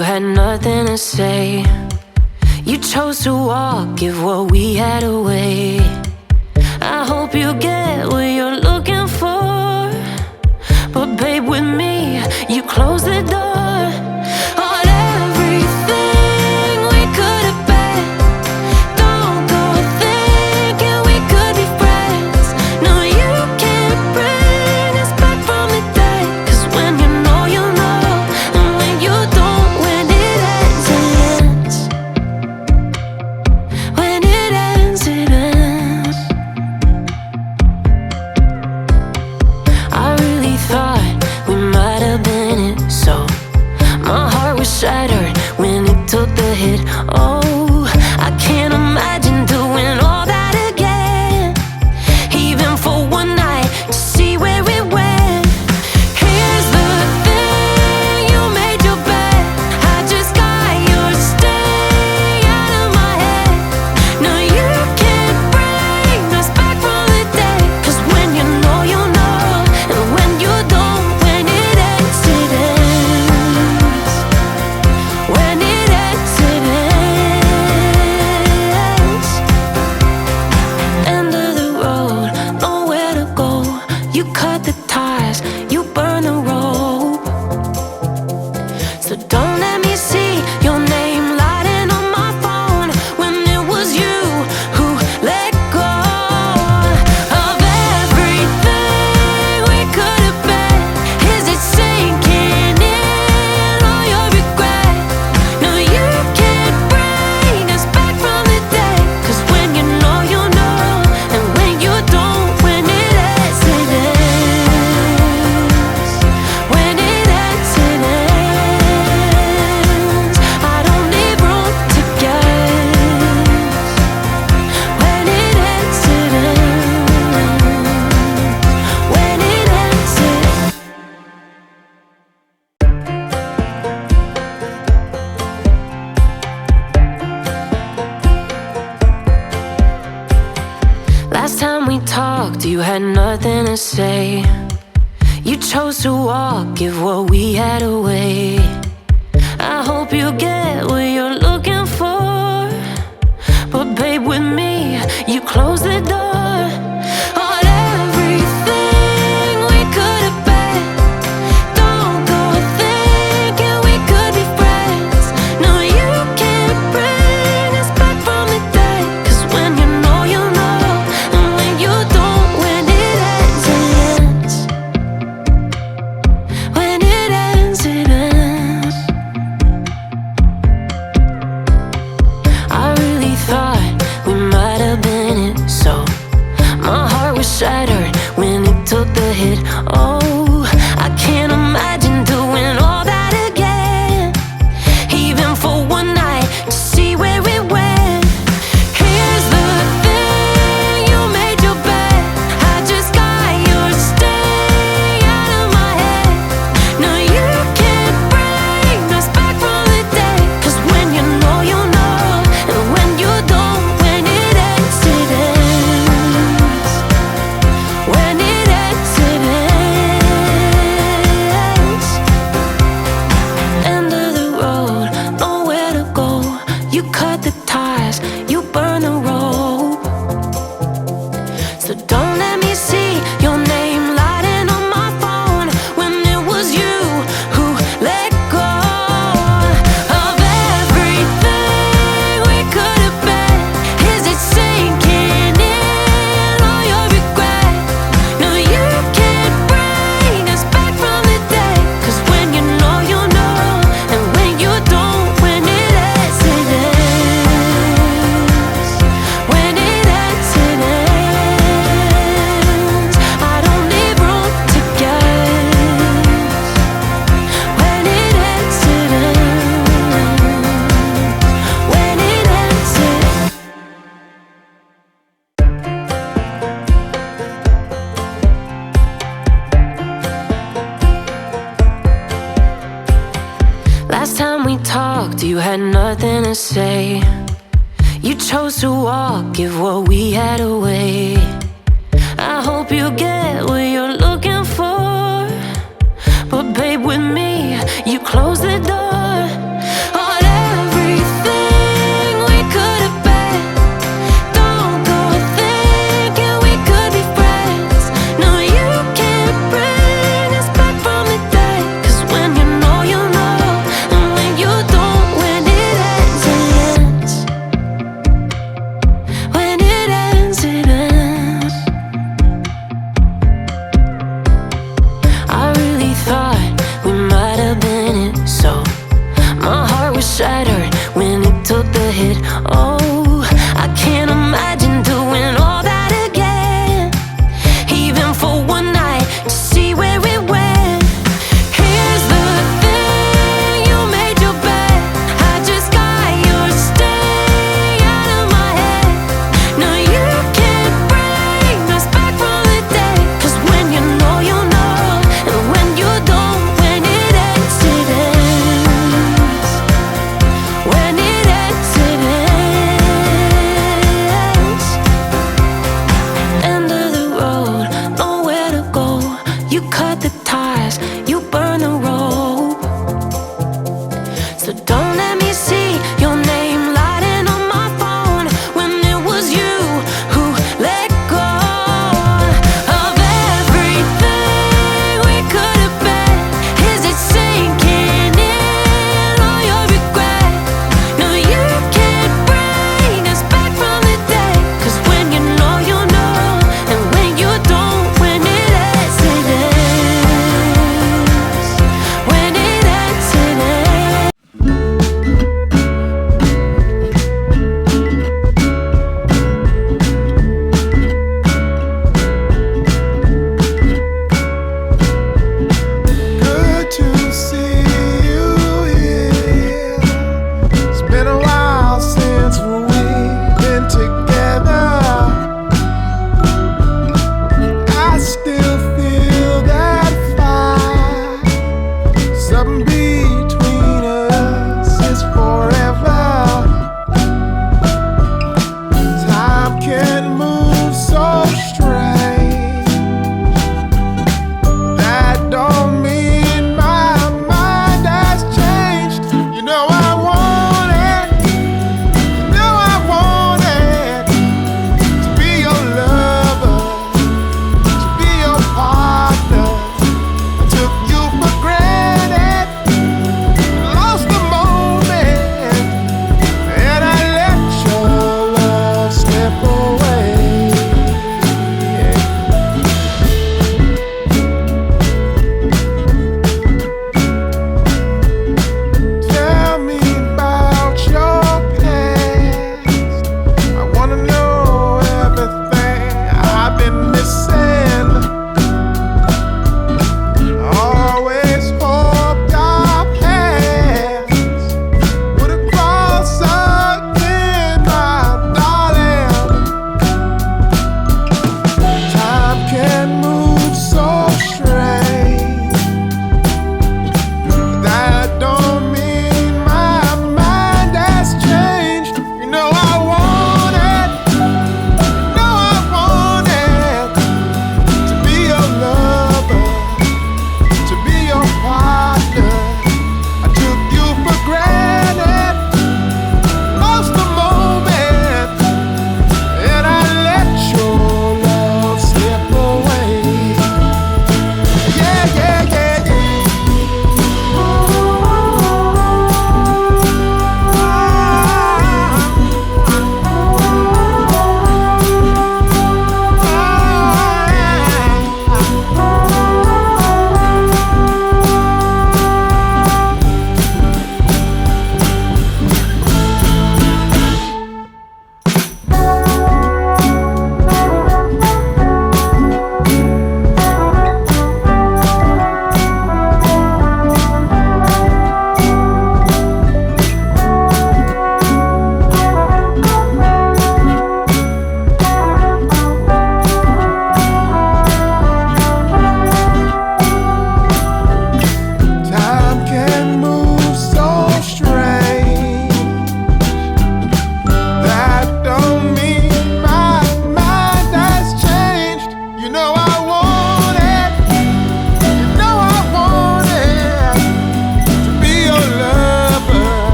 you had nothing to say. You chose to walk, give what we had away. I hope you get what you're looking for, but babe, with me, you close the door on everything we could have been. Don't go thinking we could be friends. No, you can't bring us back from the dead. 'Cause when you know, you know, and when you don't, when it ends, it ends. When it ends, it ends. I really thought we might have been it, so my heart was shattered when it took the hit. Oh, I can't imagine doing all that again, even for one night, to see where it went. Here's the thing, you made your bed, I just got your stay out of my head. No, you can't bring us back from the dead. 'Cause when you know, you know, and when you don't, when it ends, it ends. When it ends, it ends. End of the road, nowhere to go. You cut the ties, you burn the rope. So don't let me see your name lighting on my phone when it was you who let go of everything we could have been. Is it sinking in, all your regret? No, you can't bring us back from the dead. 'Cause when you know, you know, and when you don't, when it ends, it ends. When it ends, it ends. I don't leave room to guess. When it ends, it ends. When it ends, it ends. Last time we talked, you had nothing to say. You chose to walk, give what we had away. I hope you get what you're looking for, but babe, with me, you close the door on everything we could have been. Don't go thinking we could be friends. No, you can't bring us back from the dead. 'Cause when you know, you know, and when you don't, when it ends, it ends. When it ends, it ends. I really thought we might have been it, so my heart was shattered when it took the hit. Oh, I can't imagine doing all that again, even for one night, to see where it went. Here's the thing, you made your bed, I just got your stay out of my head. No, you can't bring us back from the dead. 'Cause when you know, you know, and when you don't, when it ends, it ends. When it ends, it ends. End of the road, nowhere to go. You cut the ties, you burn the rope. So don't let me see your name lighting on my phone when it was you who let go of everything we could have been. Is it sinking in, all your regret? No, you can't bring us back from the dead. 'Cause when you know, you know, and when you don't, when it ends, it ends. When it ends, it ends. I don't leave room to guess. When it ends, it ends. When it ends, it ends. Last time we talked, you had nothing to say. You chose to walk, give what we had away. I hope you get